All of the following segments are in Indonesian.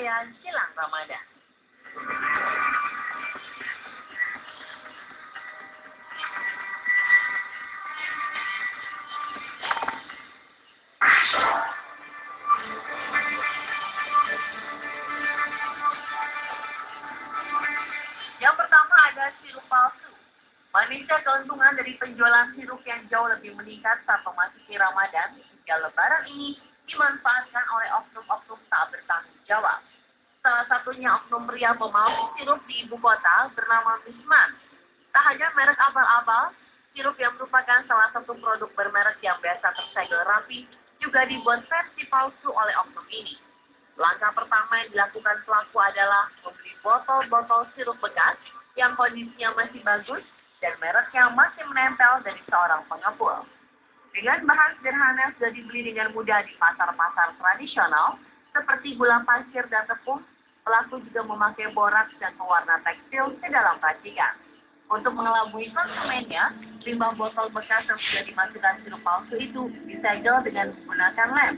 perayaan jelang Ramadan. Yang pertama ada sirup palsu. Manisnya keuntungan dari penjualan sirup yang jauh lebih meningkat saat memasuki Ramadan hingga Lebaran ini dimanfaatkan oleh oknum-oknum tak bertanggung jawab. Salah satunya oknum pria pemalsu sirup di ibu kota bernama Usman. Tak hanya merek abal-abal, sirup yang merupakan salah satu produk bermerek yang biasa tersegel rapi juga dibuat versi palsu oleh oknum ini. Langkah pertama yang dilakukan pelaku adalah membeli botol-botol sirup bekas yang kondisinya masih bagus dan mereknya masih menempel dari seorang pengepul. Dengan bahan sederhana sudah dibeli dengan mudah di pasar-pasar tradisional seperti gula pasir dan tepung, pelaku juga memakai boraks dan pewarna tekstil ke dalam racikan. Untuk mengelabui konsumennya, limbah botol bekas yang sudah dimasukkan sirup palsu itu disegel dengan menggunakan lem.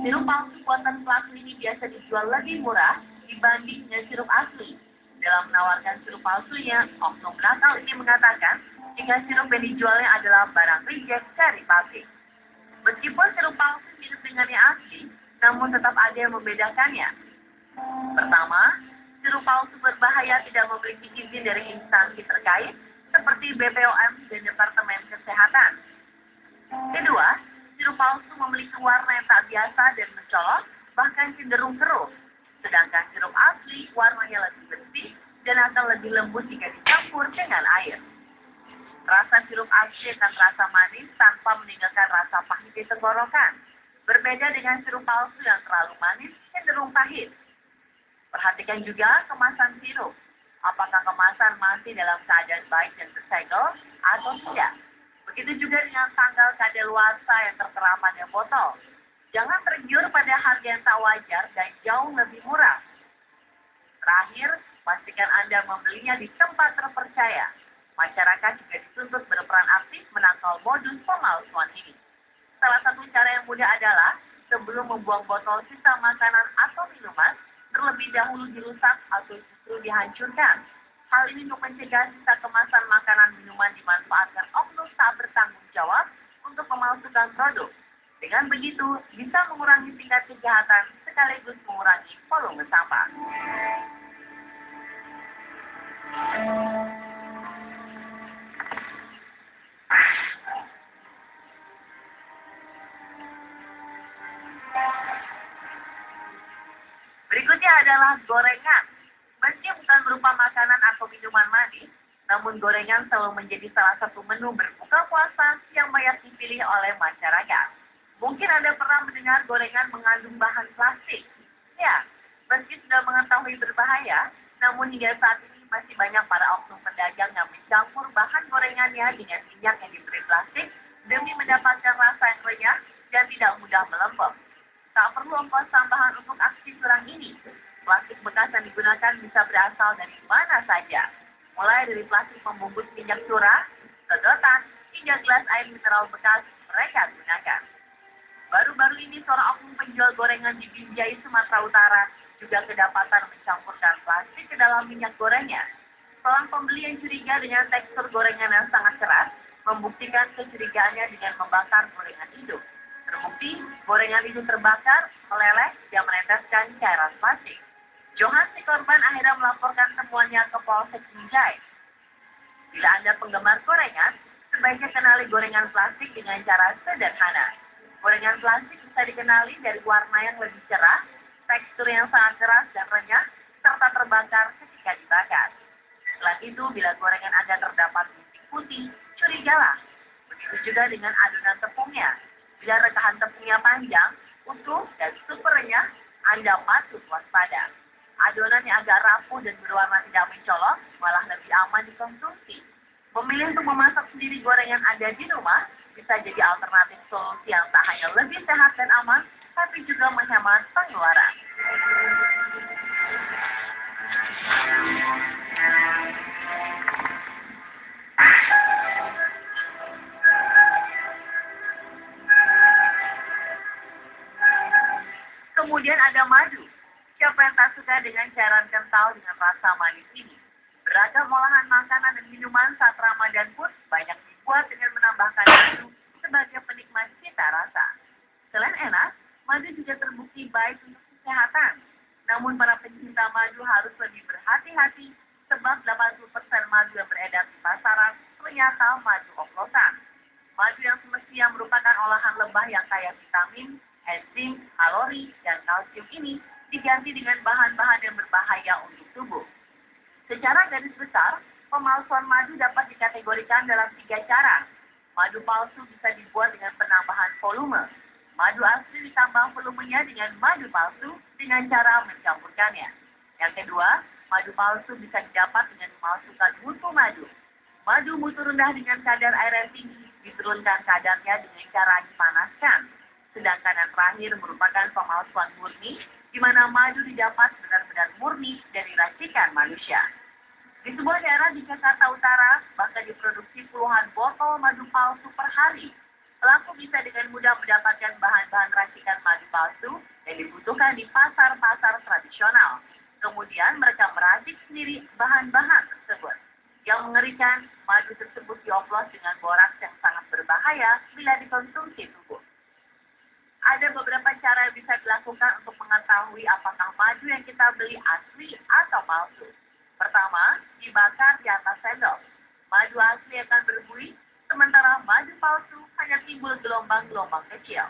Sirup palsu buatan pelaku ini biasa dijual lebih murah dibanding dengan sirup asli. Dalam menawarkan sirup palsunya, oknum nakal ini mengatakan jika sirup yang dijualnya adalah barang reject dari pabrik. Meskipun sirup palsu mirip dengan yang asli, namun tetap ada yang membedakannya. Pertama, sirup palsu berbahaya tidak memiliki izin dari instansi terkait seperti BPOM dan Departemen Kesehatan. Kedua, sirup palsu memiliki warna yang tak biasa dan mencolok, bahkan cenderung keruh. Sedangkan sirup asli warnanya lebih bersih dan akan lebih lembut jika dicampur dengan air. Rasa sirup asli akan terasa manis tanpa meninggalkan rasa pahit di tenggorokan. Berbeda dengan sirup palsu yang terlalu manis, cenderung pahit. Perhatikan juga kemasan sirup. Apakah kemasan masih dalam keadaan baik dan tersegel atau tidak? Begitu juga dengan tanggal kadaluarsa yang tertera pada botol. Jangan tergiur pada harga yang tak wajar dan jauh lebih murah. Terakhir, pastikan Anda membelinya di tempat terpercaya. Masyarakat juga dituntut berperan aktif menangkal modus pemalsuan ini. Salah satu cara yang mudah adalah sebelum membuang botol sisa makanan atau minuman, terlebih dahulu dirusak atau justru dihancurkan. Hal ini untuk mencegah sisa kemasan makanan minuman dimanfaatkan oknum tak bertanggung jawab untuk memalsukan produk. Dengan begitu, bisa mengurangi tingkat kejahatan sekaligus mengurangi volume sampah. Berikutnya adalah gorengan. Meski bukan berupa makanan atau minuman manis, namun gorengan selalu menjadi salah satu menu berbuka puasa yang banyak dipilih oleh masyarakat. Mungkin Anda pernah mendengar gorengan mengandung bahan plastik. Ya, meski sudah mengetahui berbahaya, namun hingga saat ini masih banyak para oknum pedagang yang mencampur bahan gorengannya dengan minyak yang diberi plastik demi mendapatkan rasa yang renyah dan tidak mudah melempem. Tak perlu ongkos tambahan untuk aksi curang ini. Plastik bekas yang digunakan bisa berasal dari mana saja. Mulai dari plastik pembungkus minyak curah, sedotan, hingga gelas air mineral bekas mereka gunakan. Baru-baru ini seorang oknum penjual gorengan di Binjai, Sumatera Utara juga kedapatan mencampurkan plastik ke dalam minyak gorengnya. Seorang pembeli yang curiga dengan tekstur gorengan yang sangat keras membuktikan kecurigaannya dengan membakar gorengan hidup. Terbukti, gorengan itu terbakar, meleleh, dan meneteskan cairan plastik. Johan si korban akhirnya melaporkan temuannya ke Polsek Binjai. Bila Anda penggemar gorengan, sebaiknya kenali gorengan plastik dengan cara sederhana. Gorengan plastik bisa dikenali dari warna yang lebih cerah, tekstur yang sangat keras dan renyah, serta terbakar ketika dibakar. Selain itu, bila gorengan Anda terdapat bintik putih, curigalah. Begitu juga dengan adonan tepungnya. Bila rekahan tepungnya panjang, utuh, dan super renyah, Anda patut waspada. Adonan yang agak rapuh dan berwarna tidak mencolok malah lebih aman dikonsumsi. Memilih untuk memasak sendiri gorengan Anda di rumah bisa jadi alternatif solusi yang tak hanya lebih sehat dan aman, tapi juga menghemat pengeluaran. Kemudian ada madu. Siapa yang tak suka dengan cairan kental dengan rasa manis ini. Beragam olahan makanan dan minuman saat Ramadan pun banyak dibuat dengan menambahkan madu sebagai penikmat cita rasa. Selain enak, madu juga terbukti baik untuk kesehatan. Namun para pencinta madu harus lebih berhati-hati sebab 80% madu yang beredar di pasaran ternyata madu oplosan. Madu yang semestinya merupakan olahan lebah yang kaya vitamin, enzim, kalori, dan kalsium ini diganti dengan bahan-bahan yang berbahaya untuk tubuh. Secara garis besar, pemalsuan madu dapat dikategorikan dalam 3 cara. Madu palsu bisa dibuat dengan penambahan volume. Madu asli ditambah volumenya dengan madu palsu dengan cara mencampurkannya. Yang kedua, madu palsu bisa didapat dengan memalsukan mutu madu. Madu mutu rendah dengan kadar air yang tinggi diturunkan kadarnya dengan cara dipanaskan. Sedangkan yang terakhir merupakan pemalsuan murni, di mana madu didapat benar-benar murni dari racikan manusia. Di sebuah daerah di Jakarta Utara, bahkan diproduksi puluhan botol madu palsu per hari. Pelaku bisa dengan mudah mendapatkan bahan-bahan racikan madu palsu yang dibutuhkan di pasar-pasar tradisional. Kemudian mereka meracik sendiri bahan-bahan tersebut. Yang mengerikan, madu tersebut dioplos dengan boraks yang sangat berbahaya bila dikonsumsi tubuh. Ada beberapa cara yang bisa dilakukan untuk mengetahui apakah madu yang kita beli asli atau palsu. Pertama, dibakar di atas sendok. Madu asli akan berbuih, sementara madu palsu hanya timbul gelombang-gelombang kecil.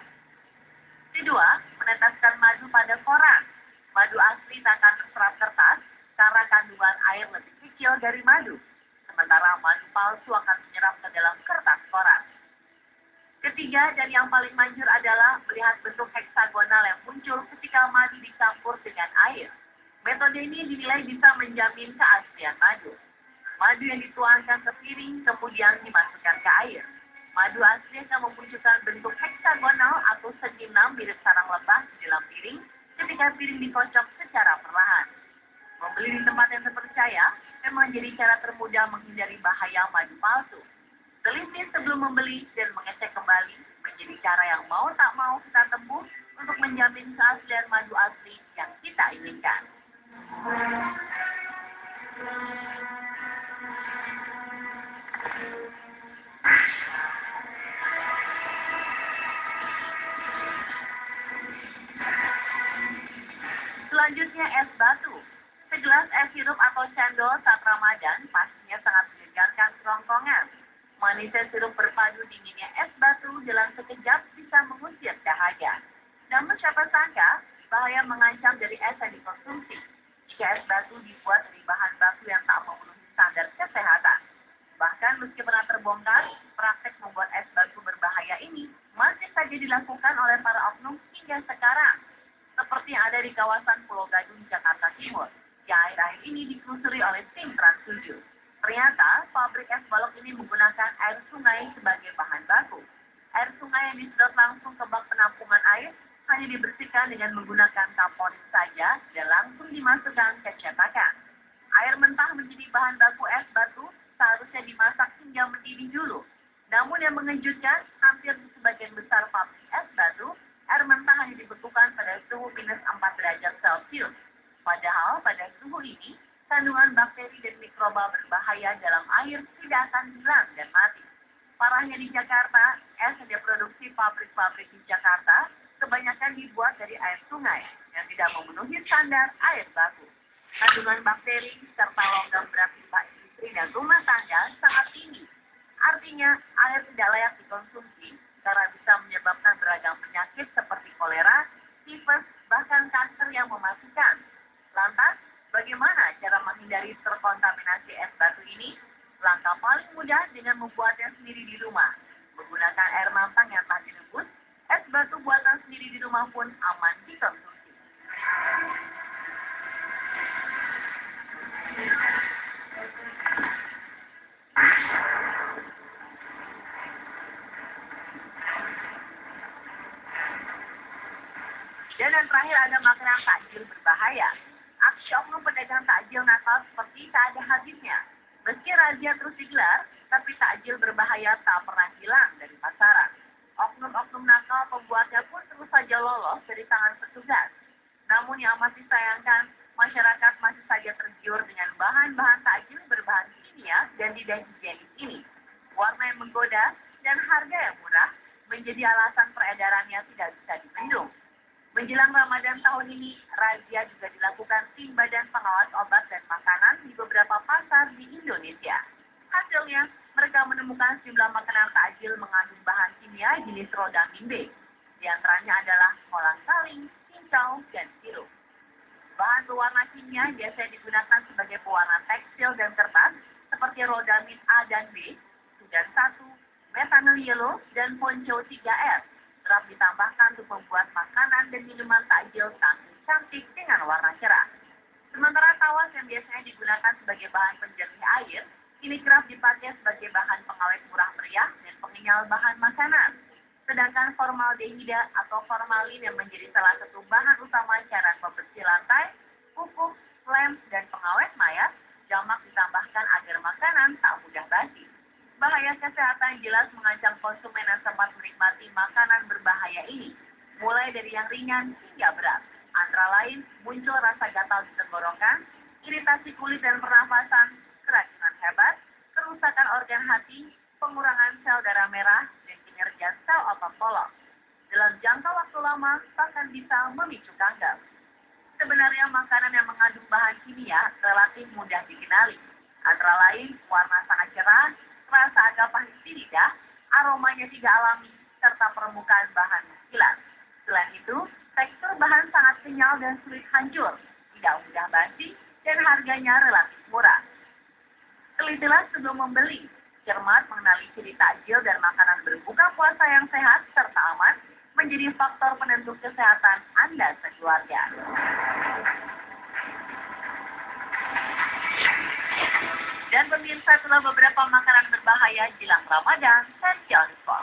Kedua, meneteskan madu pada koran. Madu asli tak akan terserap kertas karena kandungan air lebih kecil dari madu. Sementara madu palsu akan menyerap ke dalam kertas koran. Ketiga, dan yang paling manjur adalah melihat bentuk heksagonal yang muncul ketika madu dicampur dengan air. Metode ini dinilai bisa menjamin keaslian madu. Madu yang dituangkan ke piring kemudian dimasukkan ke air. Madu asli akan memunculkan bentuk heksagonal atau segi 6 mirip sarang lebah di dalam piring ketika piring dikocok secara perlahan. Membeli di tempat yang terpercaya memang jadi cara termudah menghindari bahaya madu palsu. Teliti sebelum membeli dan mengecek kembali menjadi cara yang mau tak mau kita tempuh untuk menjamin keaslian madu asli yang kita inginkan. Selanjutnya es batu. Segelas es sirup atau cendol saat Ramadan pastinya sangat menyegarkan kerongkongan. Manisnya sirup berpadu dinginnya es batu dalam sekejap bisa mengusir dahaga. Namun siapa sangka bahaya mengancam dari es yang dikonsumsi jika es batu dibuat dari bahan baku yang tak memenuhi standar kesehatan. Bahkan meski pernah terbongkar, praktek membuat es batu berbahaya ini masih saja dilakukan oleh para oknum hingga sekarang. Seperti yang ada di kawasan Pulau Gadung, Jakarta Timur, yang akhir-akhir ini ditelusuri oleh tim Trans 7. Ternyata, pabrik es balok ini menggunakan air sungai sebagai bahan baku. Air sungai yang disedot langsung ke bak penampungan air hanya dibersihkan dengan menggunakan kaporit saja dan langsung dimasukkan ke cetakan. Air mentah menjadi bahan baku es batu seharusnya dimasak hingga mendidih dulu. Namun yang mengejutkan, hampir di sebagian besar pabrik es batu, air mentah hanya dibekukan pada suhu minus 4 derajat Celcius. Padahal pada suhu ini, kandungan bakteri dan mikroba berbahaya dalam air tidak akan hilang dan mati. Parahnya di Jakarta, es yang diproduksi pabrik-pabrik di Jakarta kebanyakan dibuat dari air sungai yang tidak memenuhi standar air baku. Kandungan bakteri serta logam berat limbah industri dan rumah tangga sangat tinggi. Artinya, air tidak layak dikonsumsi karena bisa menyebabkan beragam penyakit seperti kolera, tifus, bahkan kanker yang mematikan. Lantas, bagaimana cara menghindari terkontaminasi es batu ini? Langkah paling mudah dengan membuatnya sendiri di rumah. Menggunakan air mampang yang tak direbus, es batu buatan sendiri di rumah pun aman dikonsumsi. Dan yang terakhir ada makanan takjil berbahaya. Aksi oknum pedagang takjil nakal seperti tak ada habisnya. Meski razia terus digelar, tapi takjil berbahaya tak pernah hilang dari pasaran. Oknum-oknum nakal pembuatnya pun terus saja lolos dari tangan petugas. Namun yang amat disayangkan, masyarakat masih saja tergiur dengan bahan-bahan takjil berbahan kimia dan tidak higienis ini. Warna yang menggoda dan harga yang murah menjadi alasan peredarannya tidak bisa dibendung. Menjelang Ramadan tahun ini, razia juga dilakukan tim Badan Pengawas Obat dan Makanan di beberapa pasar di Indonesia. Hasilnya, mereka menemukan sejumlah makanan takjil mengandung bahan kimia jenis rodamin B. Di antaranya adalah kolang-kaling, cincau, dan sirup. Bahan pewarna kimia biasanya digunakan sebagai pewarna tekstil dan kertas seperti rodamin A dan B, sudan 1, methanol yellow, dan ponco 3R. Kerap ditambahkan untuk membuat makanan dan minuman takjil tampil cantik dengan warna cerah. Sementara tawas yang biasanya digunakan sebagai bahan penjernih air, ini kerap dipakai sebagai bahan pengawet murah meriah dan pengenyal bahan makanan. Sedangkan formaldehida atau formalin yang menjadi salah satu bahan utama cairan pembersih lantai, pupuk, lem, dan pengawet mayat, jamak ditambahkan agar makanan tak mudah basi. Bahaya kesehatan jelas mengancam konsumen yang sempat menikmati makanan berbahaya ini, mulai dari yang ringan hingga berat. Antara lain, muncul rasa gatal di tenggorokan, iritasi kulit dan pernafasan, keracunan hebat, kerusakan organ hati, pengurangan sel darah merah, dan kinerja sel otot polos. Dalam jangka waktu lama, bahkan bisa memicu kanker. Sebenarnya makanan yang mengandung bahan kimia relatif mudah dikenali. Antara lain, warna sangat cerah, rasa agak pahit di lidah, aromanya tidak alami, serta permukaan bahan mengkilat. Selain itu, tekstur bahan sangat kenyal dan sulit hancur, tidak mudah basi, dan harganya relatif murah. Telitilah sebelum membeli, cermat mengenali ciri takjil dan makanan berbuka puasa yang sehat serta aman menjadi faktor penentu kesehatan Anda sekeluarga. Dan pemirsa, itulah beberapa makanan berbahaya jelang Ramadan, Sension Sport.